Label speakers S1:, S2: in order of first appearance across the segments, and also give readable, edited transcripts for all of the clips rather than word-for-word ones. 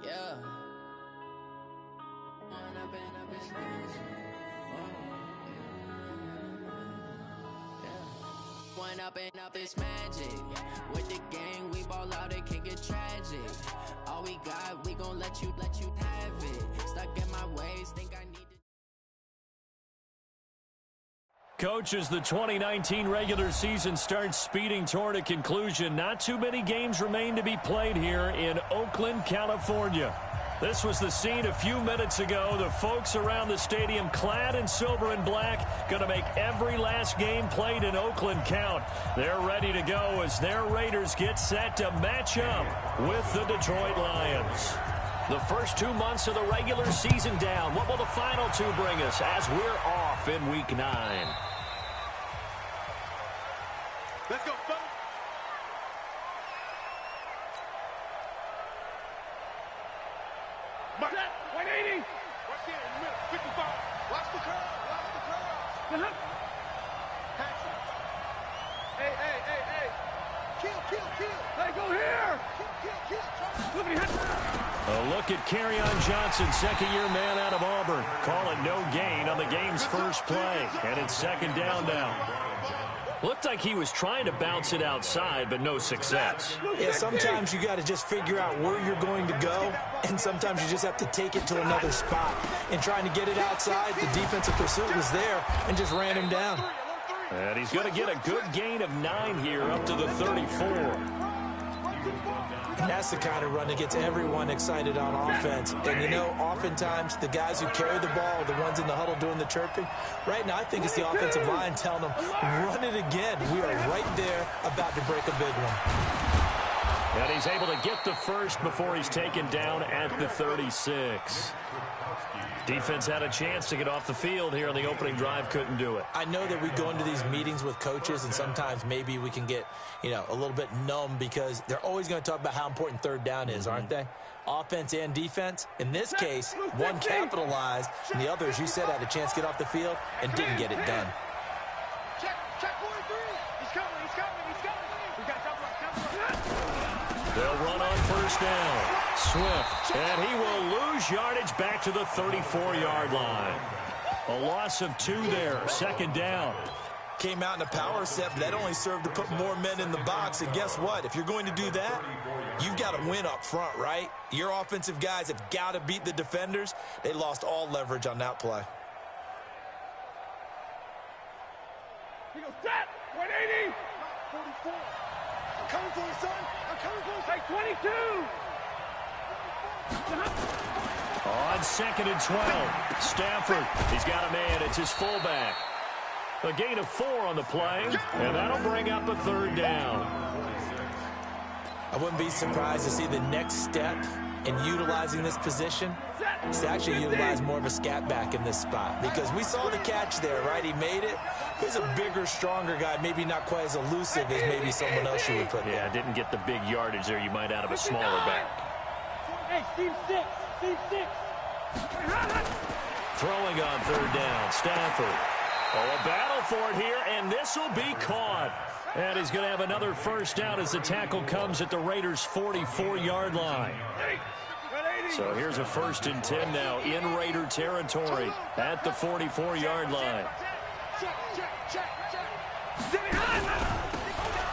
S1: Yeah. One up and up is magic. With the gang, we ball out, it can get tragic. All we got, we gon' let you have it. Stuck in my ways, think I need to.
S2: Coach, as the 2019 regular season starts speeding toward a conclusion, not too many games remain to be played here in Oakland, California. This was the scene a few minutes ago. The folks around the stadium clad in silver and black going to make every last game played in Oakland count. They're ready to go as their Raiders get set to match up with the Detroit Lions. The first 2 months of the regular season down. What will the final two bring us as we're off in Week 9?
S3: Let's go, folks. Mark that. 180. Right there in the middle. 55. Watch the curve. Watch the curve. Pass it. Hey. Kill. Hey, go here. Kill.
S2: A look at Kerryon Johnson, second-year man out of Auburn. Calling no gain on the game's first play. And it's second down now. Looked like he was trying to bounce it outside, but no success.
S4: Yeah, sometimes you got to just figure out where you're going to go, and sometimes you just have to take it to another spot. And trying to get it outside, the defensive pursuit was there and just ran him down.
S2: And he's going to get a good gain of 9 here up to the 34.
S4: And that's the kind of run that gets everyone excited on offense. And, you know, oftentimes the guys who carry the ball are the ones in the huddle doing the chirping. Right now, I think it's the offensive line telling them, run it again. We are right there about to break a big one.
S2: And he's able to get the first before he's taken down at the 36. Defense had a chance to get off the field here on the opening drive, couldn't do it.
S4: I know that we go into these meetings with coaches, and sometimes maybe we can get, you know, a little bit numb because they're always going to talk about how important third down is, aren't they? Offense and defense. In this case, one capitalized, and the other, as you said, had a chance to get off the field and didn't get it done.
S3: Check 43. He's coming. We got cover.
S2: They'll run on first down. Swift, and he will lose yardage back to the 34-yard line. A loss of 2 there, second down.
S4: Came out in a power set, but that only served to put more men in the box. And guess what? If you're going to do that, you've got to win up front, right? Your offensive guys have got to beat the defenders. They lost all leverage on that play.
S3: He goes, set. 180. 44. I'm coming for you, son. I'm coming for you. Hey, 22.
S2: On second and 12, Stafford, he's got a man, it's his fullback. A gain of 4 on the play, and that'll bring up a third down.
S4: I wouldn't be surprised to see the next step in utilizing this position is to actually utilize more of a scat back in this spot, because we saw the catch there, right? He made it. He's a bigger, stronger guy, maybe not quite as elusive as maybe someone else you would put there.
S2: Yeah, didn't get the big yardage there you might out of a smaller back.
S3: Hey, Steve 6.
S2: Throwing on third down, Stafford. Oh, a battle for it here, and this will be caught. And he's going to have another first down as the tackle comes at the Raiders' 44-yard line. So here's a 1st and 10 now in Raider territory at the 44-yard line.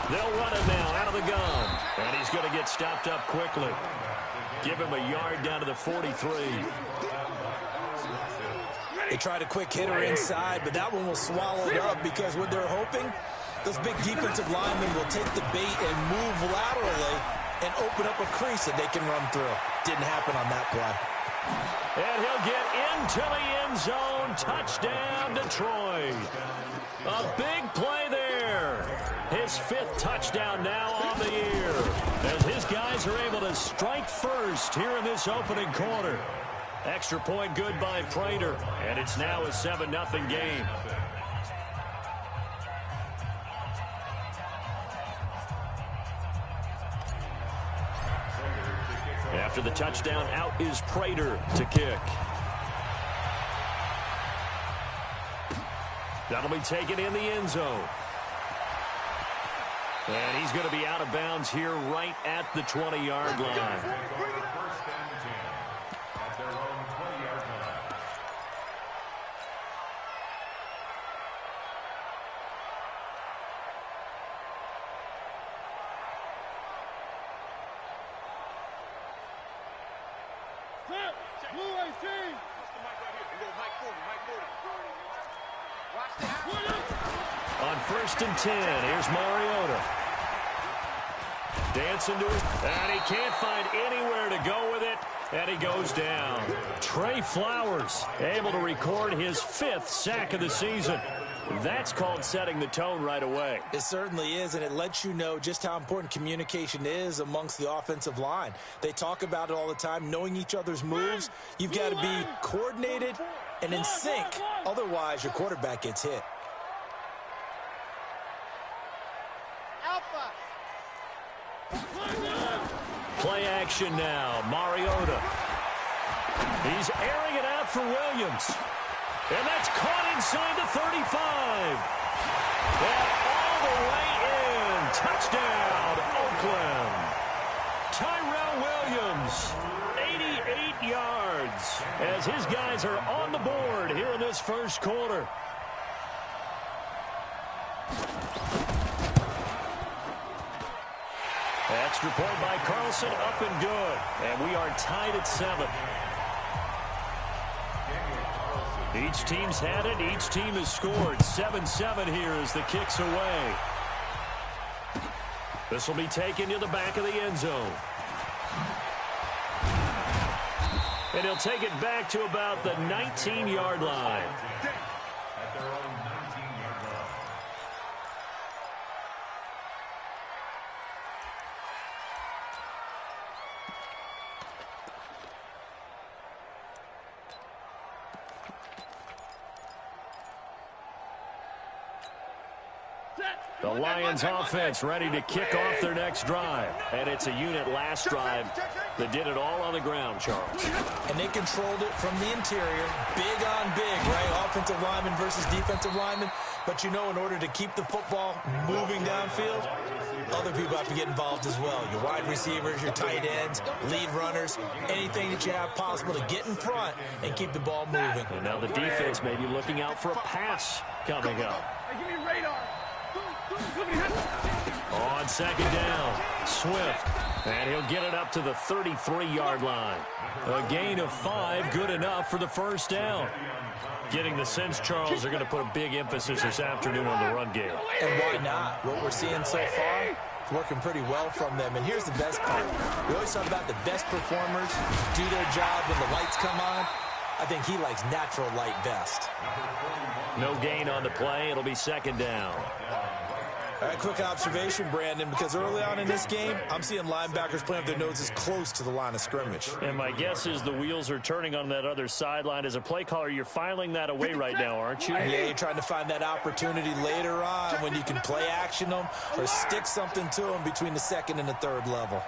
S2: They'll run it now out of the gun. And he's going to get stopped up quickly. Give him a yard down to the 43.
S4: They tried a quick hitter inside, but that one was swallowed up because what they're hoping, those big defensive linemen will take the bait and move laterally and open up a crease that they can run through. Didn't happen on that play.
S2: And he'll get into the end zone. Touchdown, Detroit. A big play there. His 5th touchdown now on the year, as his guys are able to strike first here in this opening quarter. Extra point good by Prater, and it's now a 7-0 game. After the touchdown, out is Prater to kick. That'll be taken in the end zone. And he's going to be out of bounds here right at the 20-yard line. On 1st and 10, here's Mariota. Dancing to it, and he can't find anywhere to go with it, and he goes down. Trey Flowers able to record his 5th sack of the season. That's called setting the tone right away.
S4: It certainly is, and it lets you know just how important communication is amongst the offensive line. They talk about it all the time, knowing each other's moves. You've got to be coordinated and in sync. Otherwise, your quarterback gets hit.
S2: Play action now. Mariota. He's airing it out for Williams. And that's caught inside the 35. And all the way in. Touchdown, Oakland. Tyrell Williams, 88 yards, as his guys are on the board here in this first quarter. Extra point by Carlson, up and good. And we are tied at 7. Each team's had it. Each team has scored. 7-7 here as the kick's away. This will be taken to the back of the end zone. And he'll take it back to about the 19-yard line. The Lions offense ready to kick off their next drive. And it's a unit last drive that did it all on the ground, Charles.
S4: And they controlled it from the interior. Big on big, right? Offensive lineman versus defensive lineman. But you know, in order to keep the football moving downfield, other people have to get involved as well. Your wide receivers, your tight ends, lead runners, anything that you have possible to get in front and keep the ball moving.
S2: And now the defense may be looking out for a pass coming up.
S3: Hey, give me radar.
S2: On second down, Swift. And he'll get it up to the 33-yard line. A gain of 5, good enough for the first down. Getting the sense, Charles, they're going to put a big emphasis this afternoon on the run game.
S4: And why not? What we're seeing so far, it's working pretty well from them. And here's the best part. We always talk about the best performers do their job when the lights come on. I think he likes natural light best.
S2: No gain on the play. It'll be second down.
S4: All right, quick observation, Brandon, because early on in this game, I'm seeing linebackers playing with their noses close to the line of scrimmage.
S2: And my guess is the wheels are turning on that other sideline. As a play caller, you're filing that away right now, aren't you?
S4: Yeah, you're trying to find that opportunity later on when you can play action them or stick something to them between the second and the third level.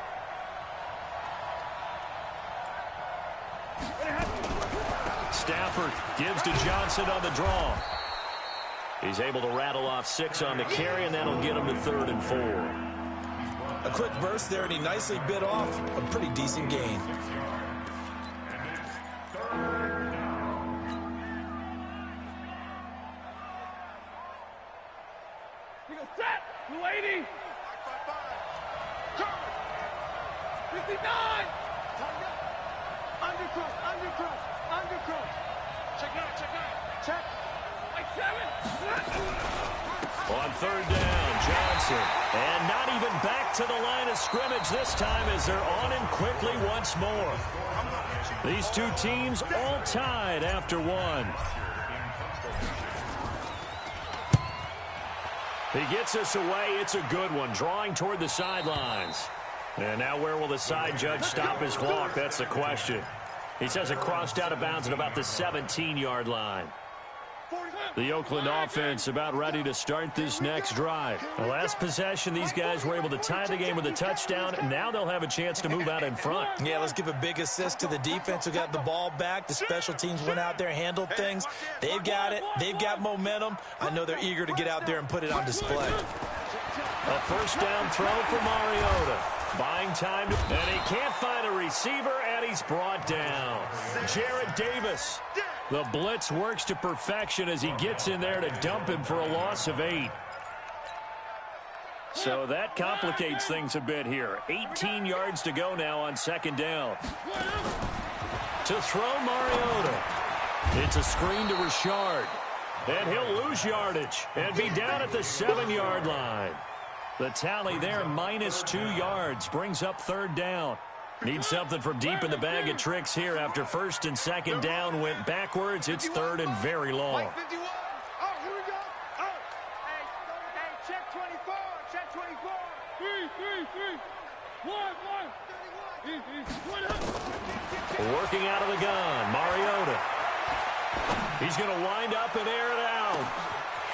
S2: Stafford gives to Johnson on the draw. He's able to rattle off 6 on the carry, and that'll get him to 3rd and 4.
S4: A quick burst there, and he nicely bit off a pretty decent gain.
S3: He goes, set, 280. 59. Undercross. Check out. Check.
S2: On 3rd down, Johnson. And not even back to the line of scrimmage this time as they're on him quickly once more. These two teams all tied after 1. He gets us away. It's a good one, drawing toward the sidelines. And now where will the side judge stop his clock? That's the question. He says it crossed out of bounds at about the 17-yard line. The Oakland offense about ready to start this next drive. The last possession, these guys were able to tie the game with a touchdown, and now they'll have a chance to move out in front.
S4: Yeah, let's give a big assist to the defense who got the ball back. The special teams went out there and handled things. They've got it. They've got momentum. I know they're eager to get out there and put it on display.
S2: A first down throw for Mariota. Buying time, and he can't find a receiver, and he's brought down. Jarrad Davis. The blitz works to perfection as he gets in there to dump him for a loss of 8. So that complicates things a bit here. 18 yards to go now on second down. To throw Mariota. It's a screen to Richard. And he'll lose yardage and be down at the 7-yard line. The tally there, -2 yards, brings up 3rd down. Need something from deep in the bag of tricks here after 1st and 2nd down went backwards. It's 3rd and very long.
S3: Oh, here we go. Oh. Hey, check 24. Check 24. 3. 1.
S2: Working out of the gun, Mariota. He's going to wind up and air it out.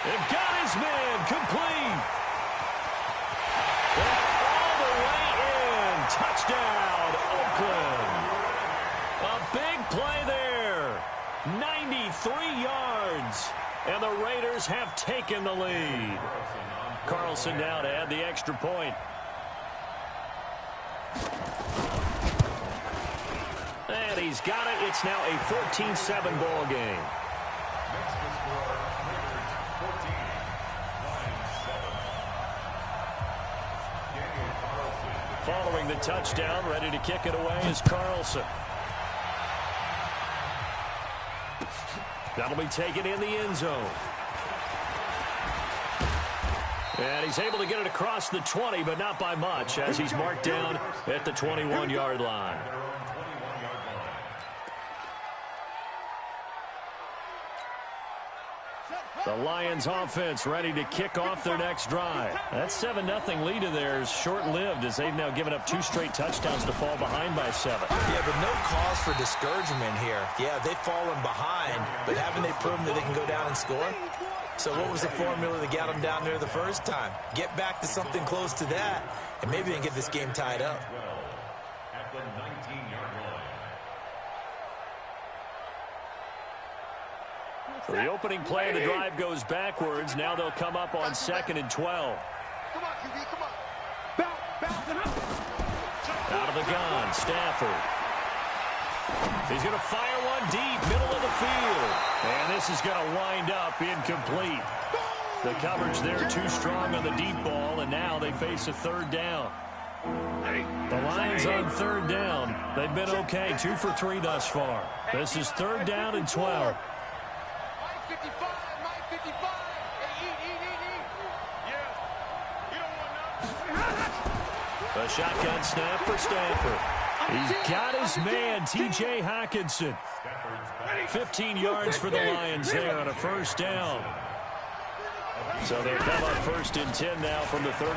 S2: And got his man complete. And all the way in. Touchdown, Oakland. A big play there. 93 yards. And the Raiders have taken the lead. Carlson now to add the extra point. And he's got it. It's now a 14-7 ball game. Following the touchdown, ready to kick it away is Carlson. That'll be taken in the end zone. And he's able to get it across the 20, but not by much, as he's marked down at the 21-yard line. The Lions offense ready to kick off their next drive. That 7-0 lead of theirs short-lived as they've now given up 2 straight touchdowns to fall behind by 7.
S4: Yeah, but no cause for discouragement here. Yeah, they've fallen behind, but haven't they proven that they can go down and score? So what was the formula that got them down there the first time? Get back to something close to that, and maybe they can get this game tied up.
S5: At the 19-yard line.
S2: So the opening play of the drive goes backwards. Now they'll come up on 2nd and 12.
S3: Come on, QB, come on. Bounce.
S2: Out of the gun, Stafford. He's going to fire one deep, middle of the field. And this is going to wind up incomplete. The coverage there too strong on the deep ball, and now they face a 3rd down. The Lions on 3rd down. They've been okay, 2 for 3 thus far. This is 3rd down and 12.
S3: 55, 55. Hey, eat. Yeah. You don't want none.
S2: A shotgun snap for Stafford. He's got his man, T.J. Hockenson. 15 yards for the Lions there on a 1st down. So they'll come up 1st and 10 now from the 33.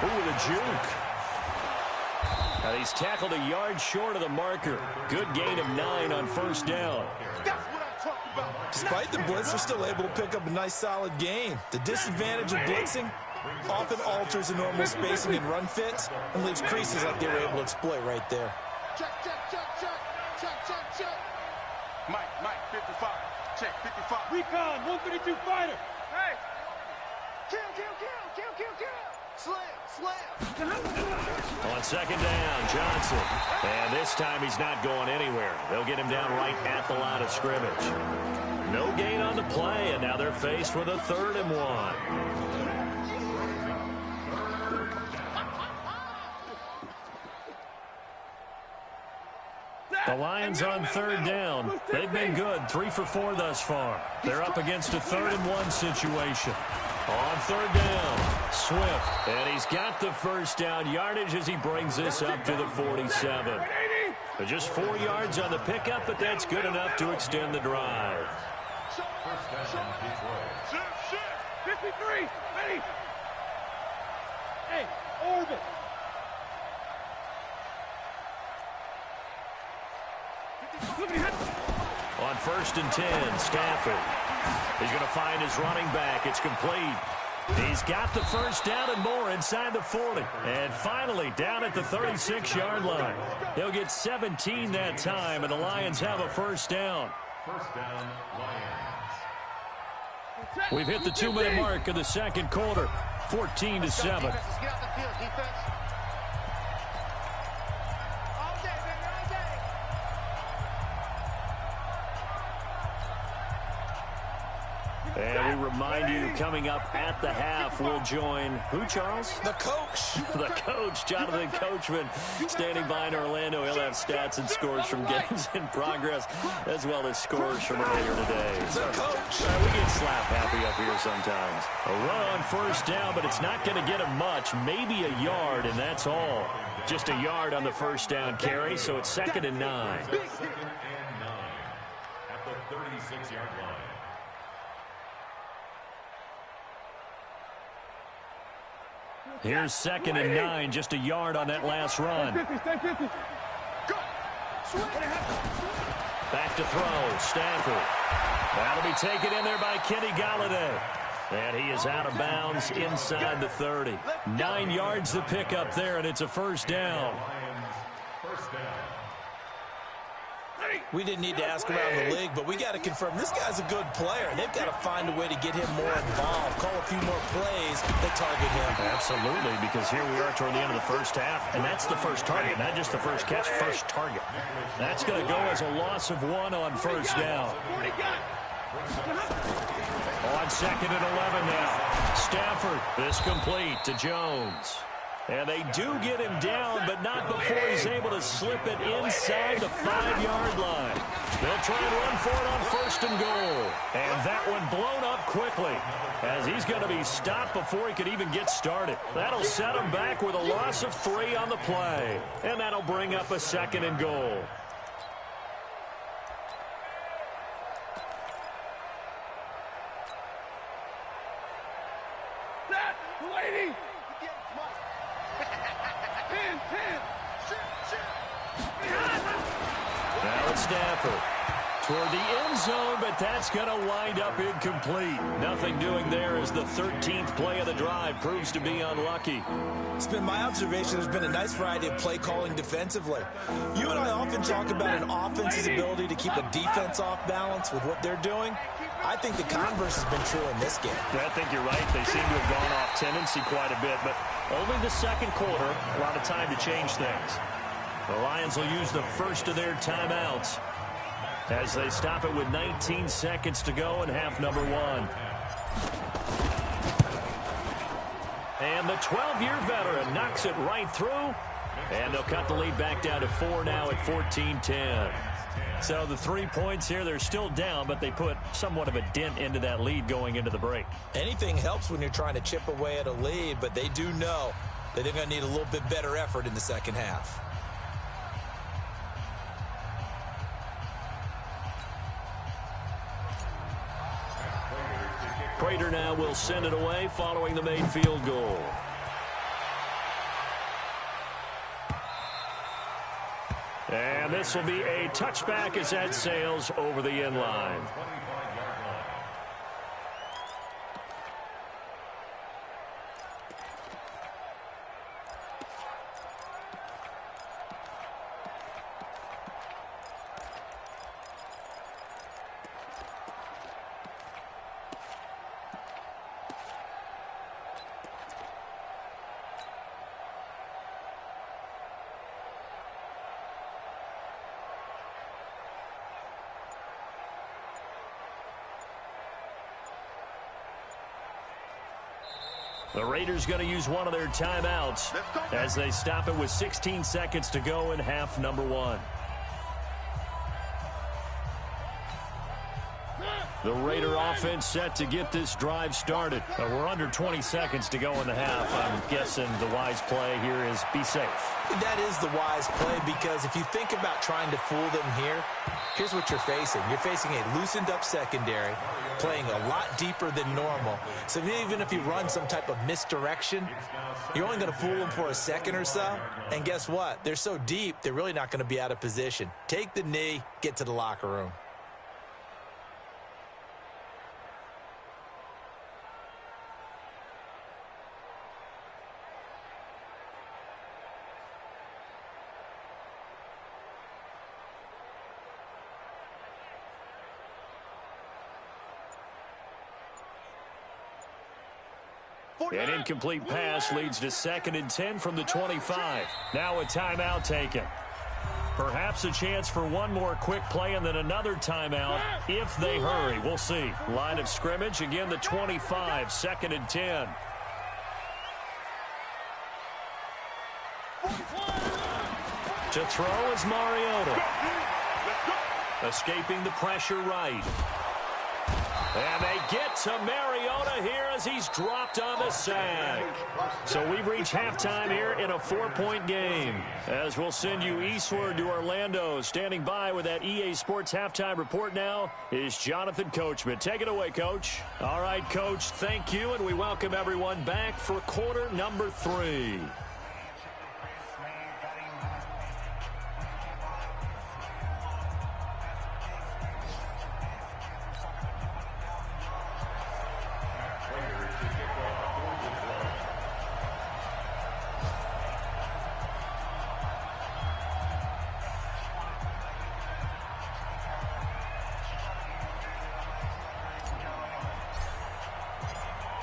S2: Ooh, the juke. Now he's tackled a yard short of the marker. Good gain of 9 on 1st down.
S3: That's what I'm talking about.
S4: Despite the blitz, they're still able to pick up a nice, solid gain. The disadvantage of blitzing often alters the normal spacing and run fits and leaves creases like they were able to exploit right there.
S3: Check. Mike, 55. Check, 55. Recon, 132 fighter. Hey. Kill. Slam.
S2: On 2nd down, Johnson. And this time he's not going anywhere. They'll get him down right at the line of scrimmage. No gain on the play, and now they're faced with a 3rd and 1. The Lions on 3rd down. They've been good, 3 for 4 thus far. They're up against a 3rd and 1 situation. On 3rd down, Swift. And he's got the 1st down yardage as he brings this up to the 47. Just 4 yards on the pickup, but that's good enough to extend the drive.
S3: 53. Ready. Hey, orbit.
S2: On 1st and 10, Stafford. He's going to find his running back. It's complete. He's got the 1st down and more inside the 40. And finally down at the 36-yard line. They'll get 17 that time, and the Lions have a 1st down.
S5: 1st down, Lions.
S2: We've hit the 2-minute mark of the 2nd quarter. 14-7.
S3: Let's get out the field, defense. All day, baby, all day.
S2: And we remind you, coming up at the half, we'll join who, Charles?
S4: The coach.
S2: The coach, Jonathan Coachman, standing by in Orlando. He'll have stats and scores from games in progress, as well as scores from earlier today.
S4: The coach.
S2: We get slap happy up here sometimes. A run on first down, but it's not going to get him much. Maybe a yard, and that's all. Just a yard on the first down carry, so it's 2nd and 9.
S5: 2nd and 9 at the 36-yard line.
S2: Here's 2nd and 9, just a yard on that last run. Back to throw, Stafford. That'll be taken in there by Kenny Golladay. And he is out of bounds inside the 30. 9 yards to pick up there, and it's a first down.
S5: First down.
S4: We didn't need to ask around the league, but we got to confirm this guy's a good player. They've got to find a way to get him more involved, call a few more plays that target him.
S2: Absolutely, because here we are toward the end of the first half, and that's the first target, not just the first catch, first target. That's going to go as a loss of 1 on first down. On 2nd and 11 now. Stafford, this complete to Jones. And they do get him down, but not before he's able to slip it inside the 5-yard line. They'll try and run for it on 1st and goal. And that one blown up quickly, as he's going to be stopped before he could even get started. That'll set him back with a loss of 3 on the play. And that'll bring up a 2nd and goal.
S3: Lady!
S2: Now it's Stafford toward the end zone, but that's going to wind up incomplete. Nothing doing there as the 13th play of the drive proves to be unlucky.
S4: It's been my observation there's been a nice variety of play calling defensively. You and I often talk about an offense's ability to keep a defense off balance with what they're doing. I think the converse has been true in this game.
S2: I think you're right. They seem to have gone off tendency quite a bit, but only the 2nd quarter, a lot of time to change things. The Lions will use the first of their timeouts as they stop it with 19 seconds to go in half number 1. And the 12-year veteran knocks it right through, and they'll cut the lead back down to 4 now at 14-10. So the 3 points here, they're still down, but they put somewhat of a dent into that lead going into the break.
S4: Anything helps when you're trying to chip away at a lead, but they do know that they're going to need a little bit better effort in the second half.
S2: Prater now will send it away following the made field goal. And this will be a touchback as that sails over the end line. The Raiders going to use one of their timeouts as they stop it with 16 seconds to go in half number 1. The Raider offense set to get this drive started. We're under 20 seconds to go in the half. I'm guessing the wise play here is be safe.
S4: That is the wise play, because if you think about trying to fool them here, here's what you're facing. You're facing a loosened up secondary, playing a lot deeper than normal. So even if you run some type of misdirection, you're only going to fool them for a second or so. And guess what? They're so deep, they're really not going to be out of position. Take the knee, get to the locker room.
S2: An incomplete pass leads to 2nd and 10 from the 25. Now a timeout taken. Perhaps a chance for one more quick play and then another timeout if they hurry. We'll see. Line of scrimmage, again, the 25, 2nd and 10. To throw is Mariota. Escaping the pressure right. And they get to Mariota here as he's dropped on the sack. So we've reached halftime here in a 4-point game. As we'll send you eastward to Orlando. Standing by with that EA Sports halftime report now is Jonathan Coachman. Take it away, Coach. All right, Coach, thank you, and we welcome everyone back for quarter number 3.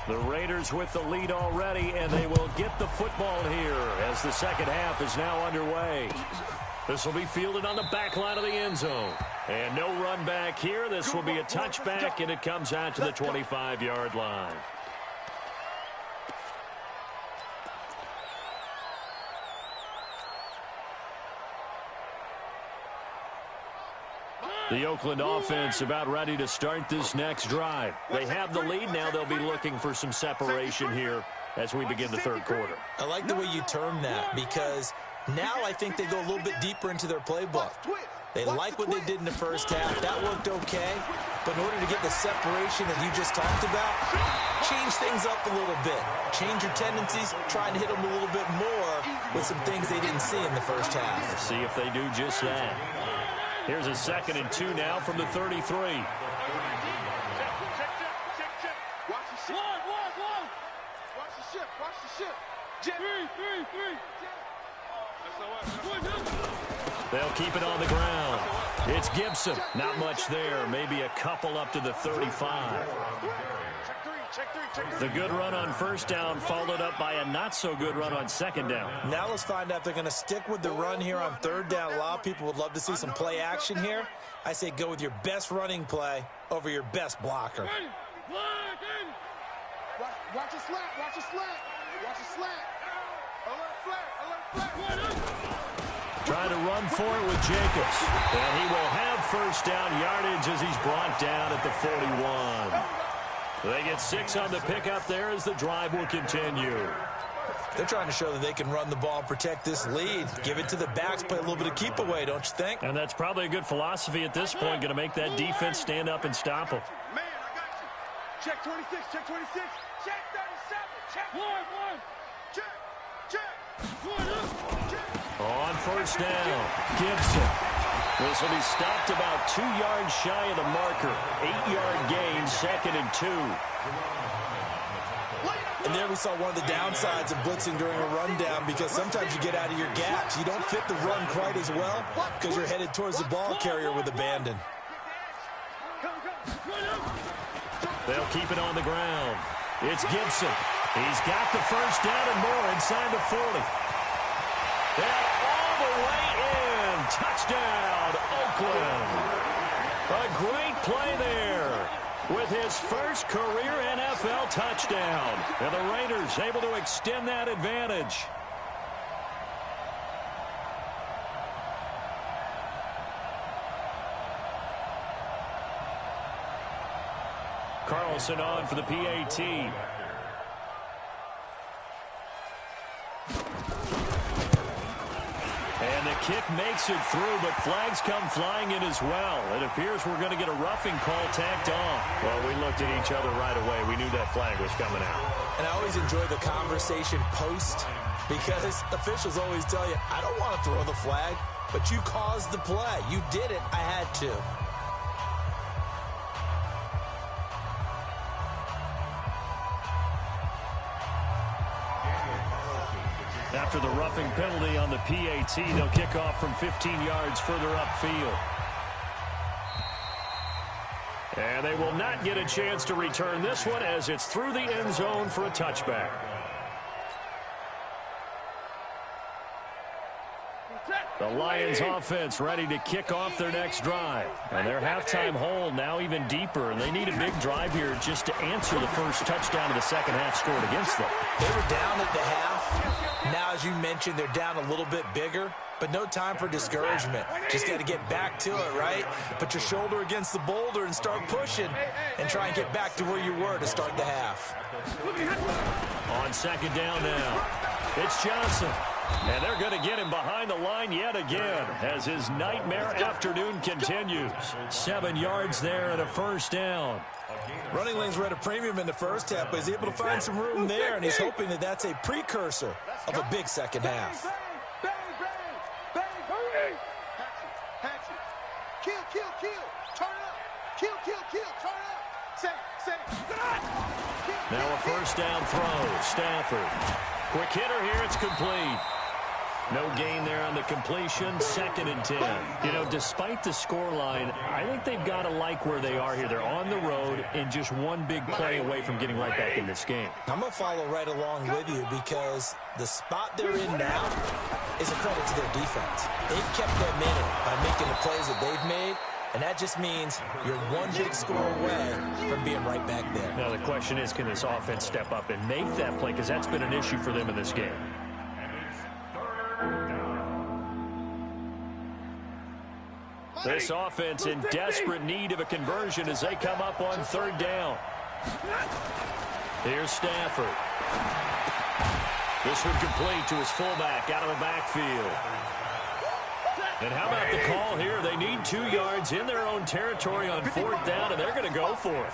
S2: The Raiders with the lead already, and they will get the football here as the second half is now underway. This will be fielded on the back line of the end zone. And no run back here. This will be a touchback, and it comes out to the 25-yard line. The Oakland offense about ready to start this next drive. They have the lead. Now they'll be looking for some separation here as we begin the third quarter.
S4: I like the way you term that because now I think they go a little bit deeper into their playbook. They like what they did in the first half. That worked okay. But in order to get the separation that you just talked about, change things up a little bit. Change your tendencies. Try and hit them a little bit more with some things they didn't see in the first half.
S2: Let's see if they do just that. Here's a 2nd and 2 now from the 33.
S3: Watch the ship. Watch the ship. Watch the ship.
S2: They'll keep it on the ground. It's Gibson. Not much there. Maybe a couple up to the 35. The good run on first down followed up by a not-so-good run on second down.
S4: Now let's find out if they're going to stick with the run here on third down. A lot of people would love to see some play action here. I say go with your best running play over your best blocker.
S3: Watch the slant. Watch the slant. Watch the slant. Alert flag. Alert flag.
S2: Trying to run for it with Jacobs. And he will have first down yardage as he's brought down at the 41. They get 6 on the pickup there as the drive will continue.
S4: They're trying to show that they can run the ball and protect this lead. Give it to the backs, play a little bit of keep away, don't you think?
S2: And that's probably a good philosophy at this point, going to make that defense stand up and stop them.
S3: Man, I got you. Check 26, check 26, check 37, check 1, check.
S2: On first down, Gibson. This will be stopped about 2 yards shy of the marker. 8-yard gain, 2nd and 2.
S4: And there we saw one of the downsides of blitzing during a rundown because sometimes you get out of your gaps. You don't fit the run quite as well because you're headed towards the ball carrier with abandon.
S2: They'll keep it on the ground. It's Gibson. He's got the first down and more inside the 40. And all the way in. Touchdown, Oakland. A great play there with his first career NFL touchdown. And the Raiders able to extend that advantage. Carlson on for the PAT. And the kick makes it through, but flags come flying in as well. It appears we're going to get a roughing call tacked on. Well, we looked at each other right away. We knew that flag was coming out.
S4: And I always enjoy the conversation post because officials always tell you, I don't want to throw the flag, but you caused the play. You did it. I had to.
S2: After the roughing penalty on the PAT, they'll kick off from 15 yards further upfield. And they will not get a chance to return this one as it's through the end zone for a touchback.
S3: Set.
S2: The Lions offense ready to kick off their next drive. And their halftime hole now even deeper, and they need a big drive here just to answer the first touchdown of the second half scored against them.
S4: They were down at the half. Now, as you mentioned, they're down a little bit bigger, but no time for discouragement. Just got to get back to it, right? Put your shoulder against the boulder and start pushing and try and get back to where you were to start the half.
S2: On second down now, it's Johnson. And they're going to get him behind the line yet again as his nightmare afternoon continues. 7 yards there and a first down.
S4: Running lanes were at a premium in the first half, but he's able to find some room there, and he's hoping that that's a precursor of a big second half.
S3: Bang, bang, bang, Hatch it. Kill, turn up. Kill, turn up. Say.
S2: Now a first down throw. Stafford. Quick hitter here. It's complete. No gain there on the completion. 2nd and 10. You know, despite the scoreline, I think they've got to like where they are here. They're on the road and just one big play away from getting right back in this game.
S4: I'm going to follow right along with you because the spot they're in now is a credit to their defense. They've kept them in it by making the plays that they've made, and that just means you're one big score away from being right back there.
S2: Now the question is, can this offense step up and make that play? Because that's been an issue for them in this game. This offense in desperate need of a conversion as they come up on 3rd down. Here's Stafford. This one complete to his fullback out of the backfield. And how about the call here? They need 2 yards in their own territory on 4th down, and they're going to go for it.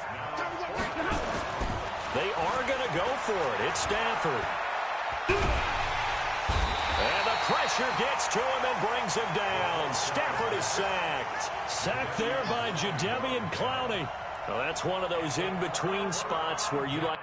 S2: They are going to go for it. It's Stafford. And the pressure gets to him and brings him down. Stafford is sacked. Sacked there by Jadeveon Clowney. Well, that's one of those in-between spots where you like.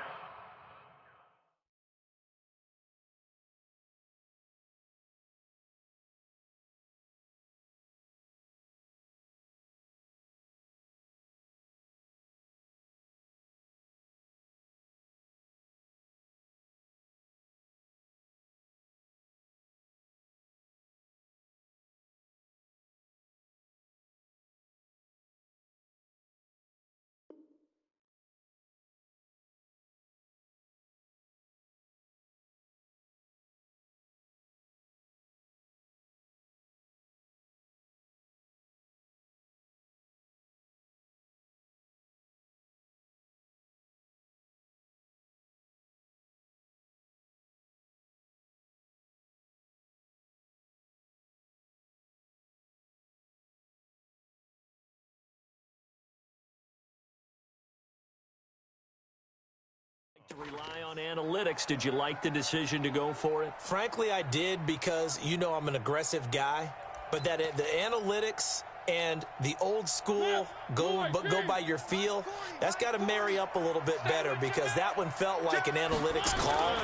S2: To rely on analytics. Did you like the decision to go for it?
S4: Frankly, I did because, you know, I'm an aggressive guy. But that the analytics and the old school go by your feel, that's got to marry up a little bit better because that one felt like an analytics call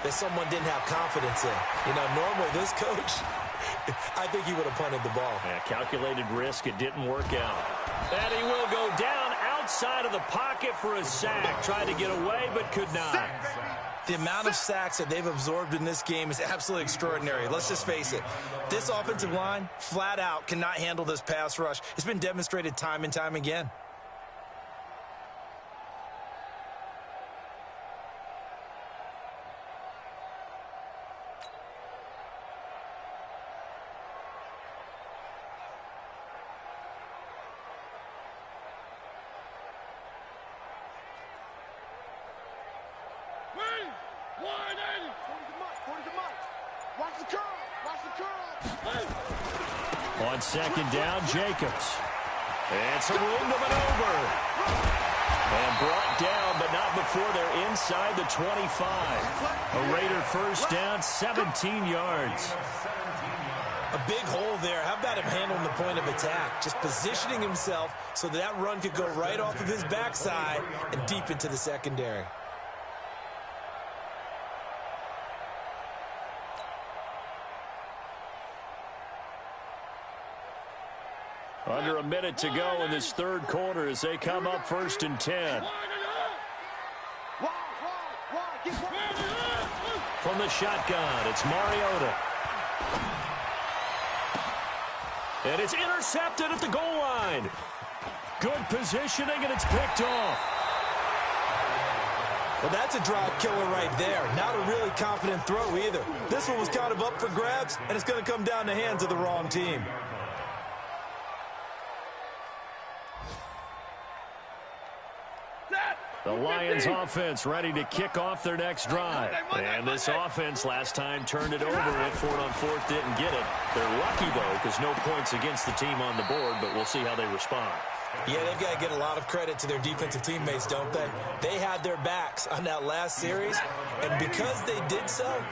S4: that someone didn't have confidence in. You know, normally this coach, I think he would have punted the ball.
S2: Yeah, calculated risk. It didn't work out. And he will go down outside of the pocket for a sack. Tried to get away, but could not.
S4: The amount of sacks that they've absorbed in this game is absolutely extraordinary. Let's just face it. This offensive line, flat out, cannot handle this pass rush. It's been demonstrated time and time again.
S2: On 2nd down, Jacobs. And some room to maneuver. And brought down, but not before they're inside the 25. A Raider first down, 17 yards.
S4: A big hole there. How about him handling the point of attack? Just positioning himself so that run could go right off of his backside and deep into the secondary.
S2: Under a minute to go in this 3rd quarter as they come up 1st and 10. From the shotgun, it's Mariota. And it's intercepted at the goal line. Good positioning, and it's picked off.
S4: Well, that's a drive killer right there. Not a really confident throw either. This one was kind of up for grabs, and it's going to come down the hands of the wrong team.
S2: The Lions offense ready to kick off their next drive. And this offense last time turned it over, went for it on fourth, didn't get it. They're lucky, though, because no points against the team on the board, but we'll see how they respond.
S4: Yeah, they've got to get a lot of credit to their defensive teammates, don't they? They had their backs on that last series, and because they did so,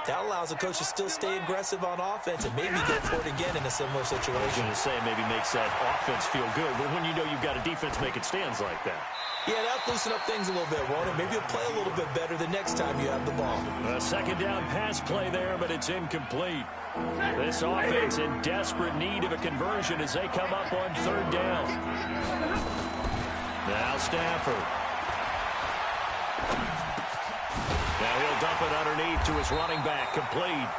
S4: that allows a coach to still stay aggressive on offense and maybe go for it again in a similar situation.
S2: I was going to say maybe makes that offense feel good, but when you know you've got a defense making stands like that.
S4: Yeah, that'll loosen up things a little bit, won't it? Maybe you'll play a little bit better the next time you have the ball.
S2: A second down pass play there, but it's incomplete. This offense in desperate need of a conversion as they come up on third down. Now Stafford. Now he'll dump it underneath to his running back, complete.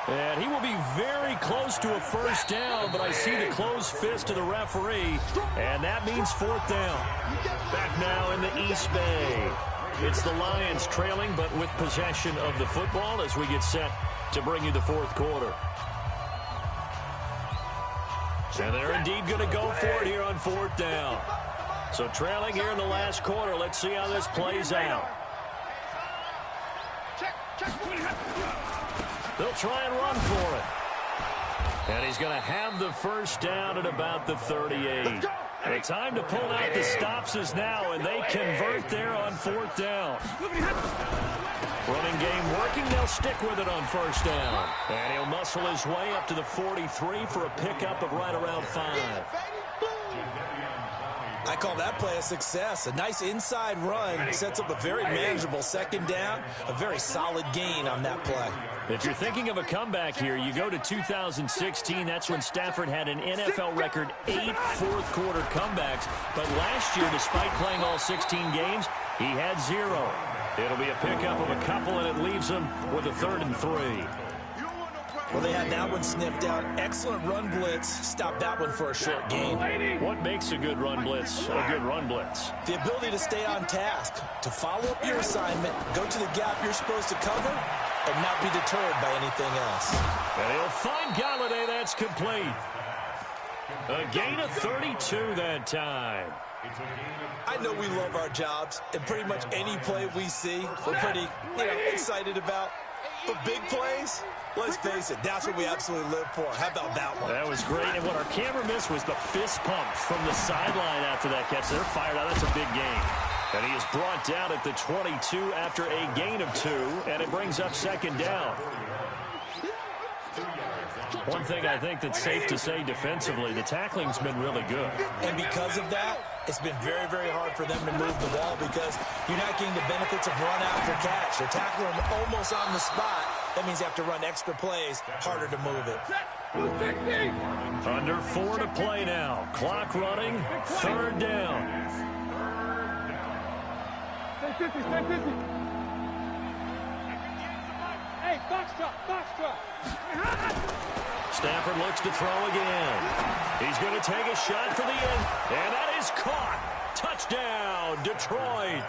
S2: And he will be very close to a first down, but I see the closed fist of the referee, and that means fourth down. Back now in the East Bay. It's the Lions trailing, but with possession of the football as we get set to bring you the fourth quarter. And they're indeed going to go for it here on fourth down. So trailing here in the last quarter. Let's see how this plays out. They'll try and run for it. And he's going to have the first down at about the 38. The time to pull out the stops is now, and they convert there on fourth down. Running game working. They'll stick with it on first down. And he'll muscle his way up to the 43 for a pickup of right around 5.
S4: I call that play a success. A nice inside run sets up a very manageable second down. A very solid gain on that play.
S2: If you're thinking of a comeback here, you go to 2016. That's when Stafford had an NFL record 8 fourth-quarter comebacks. But last year, despite playing all 16 games, he had 0. It'll be a pickup of a couple, and it leaves him with a 3rd and 3.
S4: Well, they had that one sniffed out. Excellent run blitz. Stopped that one for a short gain.
S2: What makes a good run blitz a good run blitz?
S4: The ability to stay on task, to follow up your assignment, go to the gap you're supposed to cover, and not be deterred by anything else.
S2: And he'll find Galladay. That's complete. A gain of 32 that time.
S4: I know we love our jobs, and pretty much any play we see, we're pretty, excited about. But big plays, let's face it, that's what we absolutely live for. How about that one?
S2: That was great, and what our camera missed was the fist pump from the sideline after that catch. They're fired out. That's a big gain. And he is brought down at the 22 after a gain of 2, and it brings up second down. One thing I think that's safe to say defensively, the tackling's been really good.
S4: And because of that, it's been very, very hard for them to move the ball because you're not getting the benefits of run after catch. They're tackling them almost on the spot. That means you have to run extra plays, harder to move it.
S2: Under 4 to play now. Clock running, third down.
S3: Hey, box drop.
S2: Stafford looks to throw again. He's going to take a shot for the end, and that is caught. Touchdown, Detroit.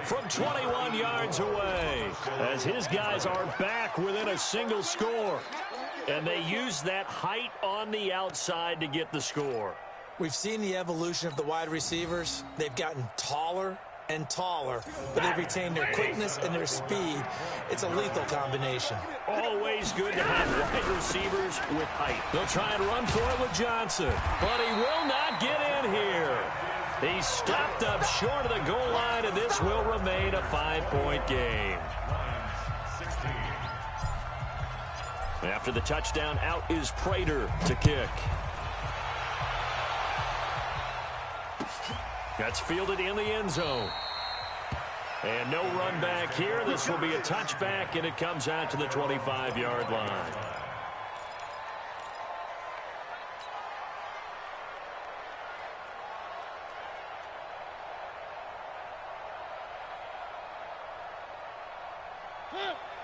S2: From 21 yards away, as his guys are back within a single score. And they use that height on the outside to get the score.
S4: We've seen the evolution of the wide receivers. They've gotten taller and taller, but they've retained their quickness and their speed. It's a lethal combination.
S2: Always good to have wide receivers with height. They'll try and run for it with Johnson, but he will not get in here. He's stopped up short of the goal line, and this will remain a 5-point game. After the touchdown, out is Prater to kick. That's fielded in the end zone. And no run back here. This will be a touchback, and it comes out to the 25-yard line.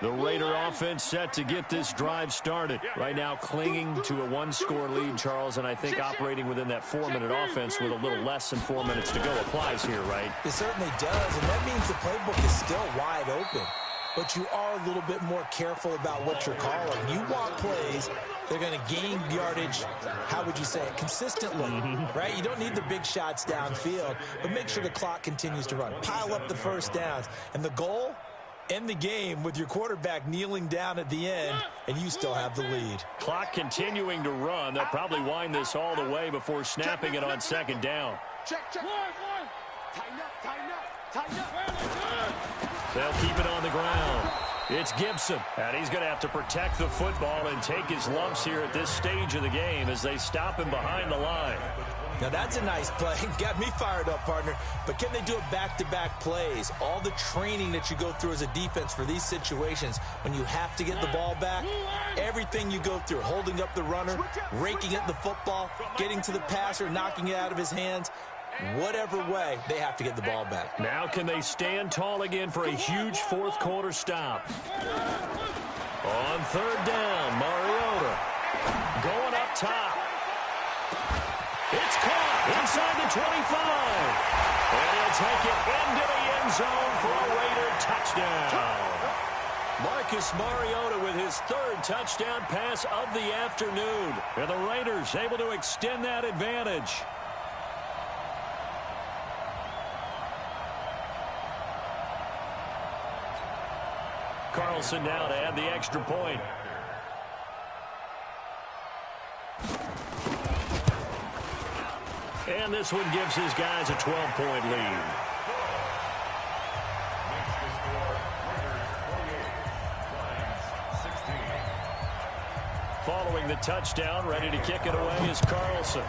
S2: The Raider offense set to get this drive started. Right now clinging to a one-score lead, Charles, and I think operating within that 4-minute offense with a little less than 4 minutes to go applies here, right?
S4: It certainly does, and that means the playbook is still wide open. But you are a little bit more careful about what you're calling. You want plays they're going to gain yardage, how would you say it, consistently, right? You don't need the big shots downfield, but make sure the clock continues to run. Pile up the first downs. And the goal? End the game with your quarterback kneeling down at the end, and you still have the lead.
S2: Clock continuing to run. They'll probably wind this all the way before snapping it on second down.
S3: Check. One. Tighten up.
S2: They'll keep it on the ground. It's Gibson, and he's going to have to protect the football and take his lumps here at this stage of the game as they stop him behind the line.
S4: Now, that's a nice play. Got me fired up, partner. But can they do it back-to-back plays? All the training that you go through as a defense for these situations, when you have to get the ball back, everything you go through, holding up the runner, raking at the football, getting to the passer, knocking it out of his hands, whatever way, they have to get the ball back.
S2: Now can they stand tall again for a huge fourth-quarter stop? On third down, Mariota going up top. It's caught inside the 25. And he'll take it into the end zone for a Raider touchdown. Marcus Mariota with his third touchdown pass of the afternoon. And the Raiders able to extend that advantage. Carlson now to add the extra point. And this one gives his guys a 12-point lead. Following the touchdown, ready to kick it away is Carlson.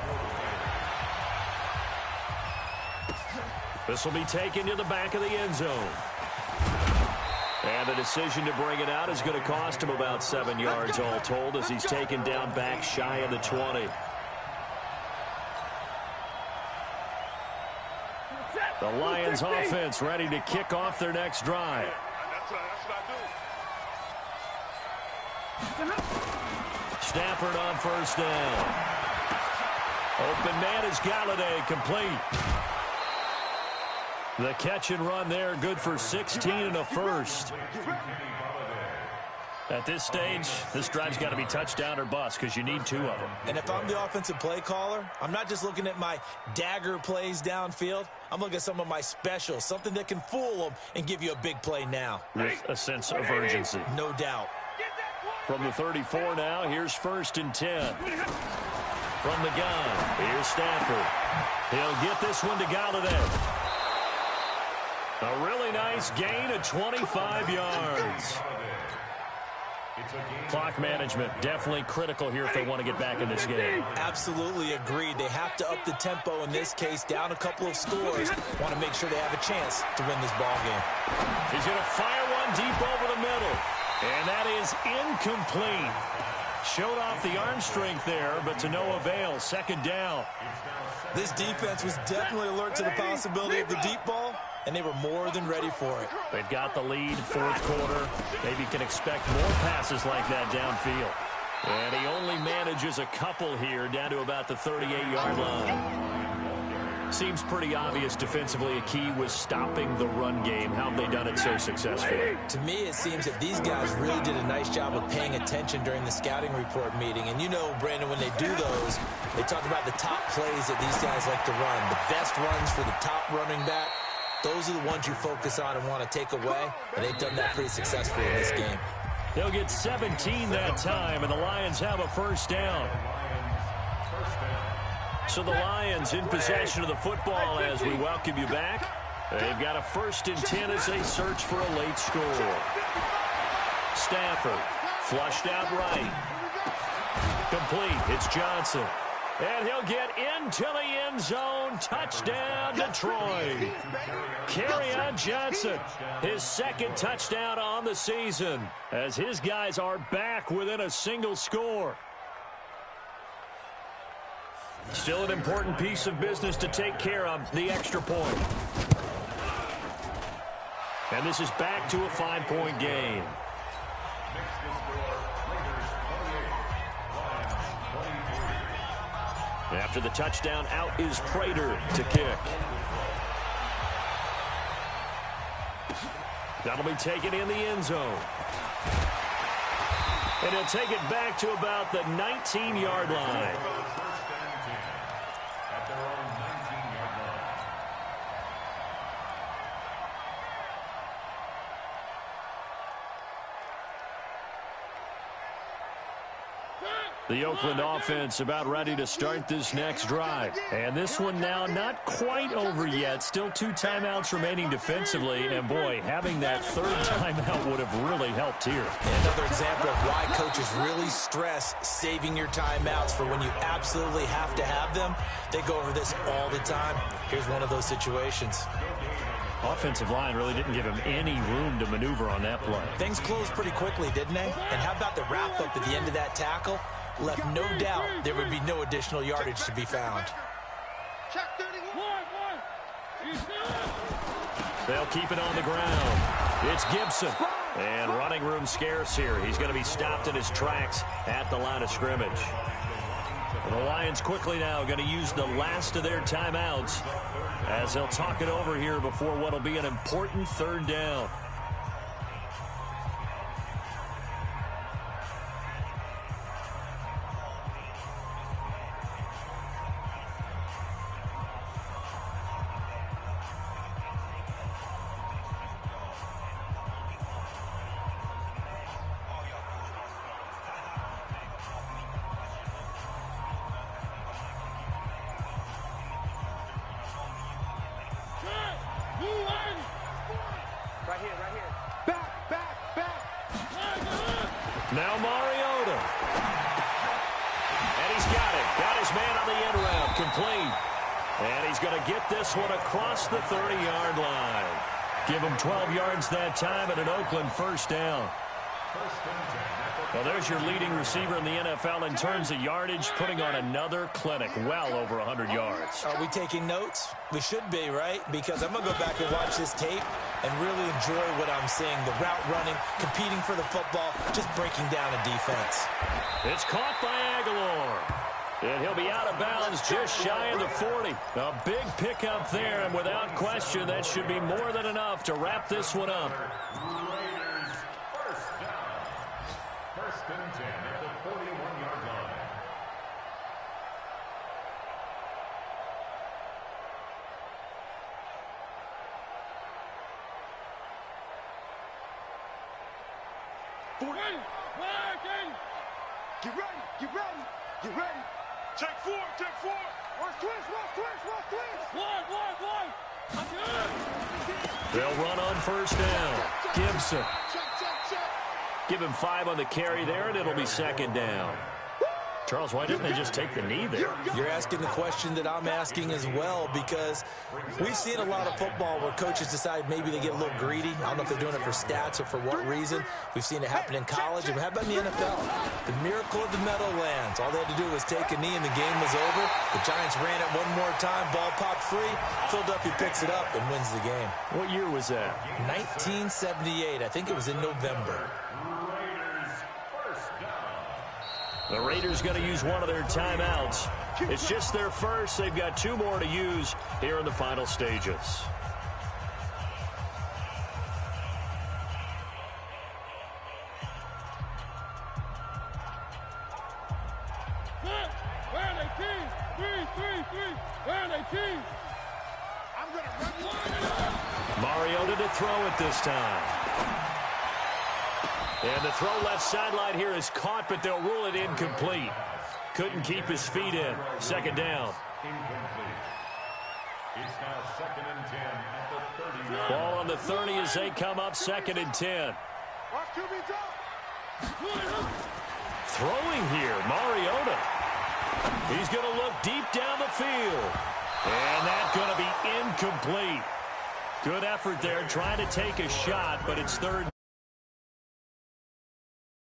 S2: This will be taken to the back of the end zone. And the decision to bring it out is going to cost him about 7 yards all told as he's taken down back shy of the 20. The Lions offense ready to kick off their next drive. Stafford on first down. Open man is Galladay, complete. The catch and run there, good for 16 and a first. At this stage, this drive's got to be touchdown or bust because you need 2 of them.
S4: And if I'm the offensive play caller, I'm not just looking at my dagger plays downfield. I'm looking at some of my specials, something that can fool them and give you a big play now.
S2: With a sense of urgency.
S4: No doubt.
S2: From the 34 now, here's 1st and 10. From the gun, here's Stafford. He'll get this one to Galladay. A really nice gain of 25 yards. Clock management definitely critical here if they want to get back in this game.
S4: Absolutely agreed. They have to up the tempo in this case, down a couple of scores. Want to make sure they have a chance to win this ball game.
S2: He's going to fire one deep over the middle. And that is incomplete. Showed off the arm strength there, but to no avail. 2nd down.
S4: This defense was definitely alert to the possibility of the deep ball, and they were more than ready for it.
S2: They've got the lead, 4th quarter. Maybe can expect more passes like that downfield. And he only manages a couple here down to about the 38-yard line. Seems pretty obvious defensively a key was stopping the run game. How have they done it so successfully?
S4: To me, it seems that these guys really did a nice job of paying attention during the scouting report meeting. And you know, Brandon, when they do those, they talk about the top plays that these guys like to run. The best runs for the top running back. Those are the ones you focus on and want to take away, and they've done that pretty successfully in this game.
S2: They'll get 17 that time, and the Lions have a 1st down. So the Lions in possession of the football as we welcome you back. They've got a 1st and 10 as they search for a late score. Stafford flushed out right. Complete. It's Johnson. And he'll get into the end zone. Touchdown, Detroit. Kerryon Johnson, his 2nd touchdown on the season as his guys are back within a single score. Still an important piece of business to take care of, the extra point. And this is back to a 5-point game. After the touchdown, out is Prater to kick. That'll be taken in the end zone. And he'll take it back to about the 19-yard line. The Oakland offense about ready to start this next drive. And this one now not quite over yet. Still 2 timeouts remaining defensively. And, boy, having that 3rd timeout would have really helped here.
S4: Another example of why coaches really stress saving your timeouts for when you absolutely have to have them. They go over this all the time. Here's one of those situations.
S2: Offensive line really didn't give him any room to maneuver on that play.
S4: Things closed pretty quickly, didn't they? And how about the wrap-up at the end of that tackle? Left no doubt there would be no additional yardage to be found.
S2: They'll keep it on the ground. It's Gibson. And running room scarce here. He's going to be stopped in his tracks at the line of scrimmage. And the Lions quickly now going to use the last of their timeouts as they'll talk it over here before what will be an important 3rd down. Now Mariota. And he's got it. Got his man on the end round. Complete. And he's going to get this one across the 30-yard line. Give him 12 yards that time and an Oakland 1st down. Well, there's your leading receiver in the NFL in terms of yardage, putting on another clinic, well over 100 yards.
S4: Are we taking notes? We should be, right? Because I'm going to go back and watch this tape and really enjoy what I'm seeing. The route running, competing for the football, just breaking down a defense.
S2: It's caught by Aguilar. And he'll be out of bounds just shy of the 40. A big pickup there, and without question, that should be more than enough to wrap this one up.
S5: Raiders, 1st down. 1st and 10 at the 41-yard line.
S3: Get ready, get ready, get ready. Check 4, check 4. Watch twist, watch twist, watch twist. One. I'm good.
S2: They'll run on 1st down. Gibson.
S3: Check.
S2: Give him 5 on the carry there, and it'll be 2nd down. Charles, why didn't they just take the knee there?
S4: You're asking the question that I'm asking as well, because we've seen a lot of football where coaches decide maybe they get a little greedy. I don't know if they're doing it for stats or for what reason. We've seen it happen in college. And how about in the NFL? The miracle of the Meadowlands. All they had to do was take a knee and the game was over. The Giants ran it one more time. Ball popped free. Philadelphia picks it up and wins the game.
S2: What year was that?
S4: 1978. I think it was in November.
S2: The Raiders going to use one of their timeouts. It's just their first. They've got 2 more to use here in the final stages.
S3: Where are they, team? 3. Where are they, team? I'm going to run.
S2: Mariota to throw it this time. And the throw left sideline here is caught, but they'll rule it incomplete. Couldn't keep his feet in. 2nd down.
S5: Incomplete. It's now 2nd and 10 at the 30.
S2: Ball on the 30 as they come up 2nd and 10.
S3: Watch QB drop.
S2: Throwing here, Mariota. He's going to look deep down the field. And that's going to be incomplete. Good effort there trying to take a shot, but it's 3rd.